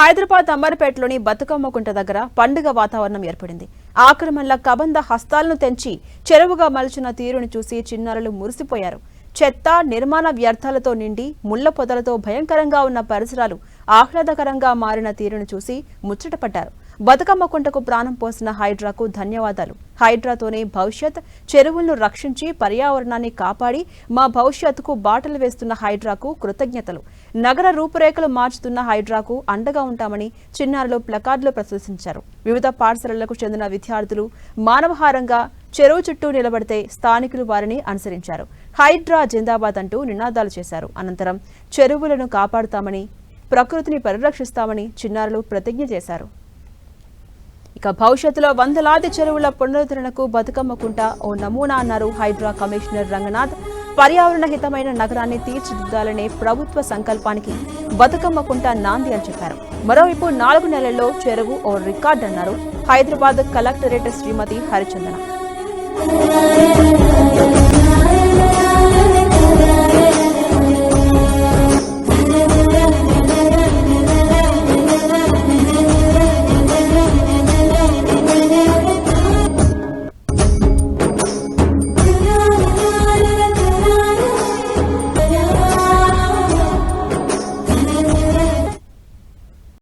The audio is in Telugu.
హైదరాబాద్ అంబర్పేటలోని బతుకమ్మ కుంట దగ్గర పండుగ వాతావరణం ఏర్పడింది. ఆక్రమణల కబంధ హస్తాలను తెంచి చెరువుగా మలిచిన తీరును చూసి చిన్నారులు మురిసిపోయారు. చెత్త, నిర్మాణ వ్యర్థాలతో నిండి ముళ్ల పొదలతో భయంకరంగా ఉన్న పరిసరాలు ఆహ్లాదకరంగా మారిన తీరును చూసి ముచ్చటపడ్డారు. బతుకమ్మ కుంటకు ప్రాణం పోసిన హైడ్రాకు ధన్యవాదాలు. హైడ్రాతోనే భవిష్యత్, చెరువులను రక్షించి పర్యావరణాన్ని కాపాడి మా భవిష్యత్తుకు బాటలు వేస్తున్న హైడ్రాకు కృతజ్ఞతలు. నగర రూపురేఖలు మార్చుతున్న హైడ్రాకు అండగా ఉంటామని చిన్నారులు ప్లకార్డులు ప్రదర్శించారు. వివిధ పాఠశాలలకు చెందిన విద్యార్థులు మానవహారంగా చెరువు చుట్టూ నిలబడితే స్థానికులు వారిని అనుసరించారు. హైడ్రా జిందాబాద్ అంటూ నినాదాలు చేశారు. అనంతరం చెరువులను కాపాడుతామని, ప్రకృతిని పరిరక్షిస్తామని చిన్నారులు ప్రతిజ్ఞ చేశారు. ఇక భవిష్యత్తులో వందలాది చెరువుల పునరుద్ధరణకు బతుకమ్మ కుంట ఓ నమూనా అన్నారు హైడ్రా కమిషనర్ రంగనాథ్. పర్యావరణ హితమైన నగరాన్ని తీర్చిదిద్దాలనే ప్రభుత్వ సంకల్పానికి బతుకమ్మ కుంట నాంది అని చెప్పారు. మరోవైపు 4 నెలల్లో చెరువు ఓ రికార్డ్ అన్నారు హైదరాబాద్ కలెక్టరేట్ శ్రీమతి హరిచందన.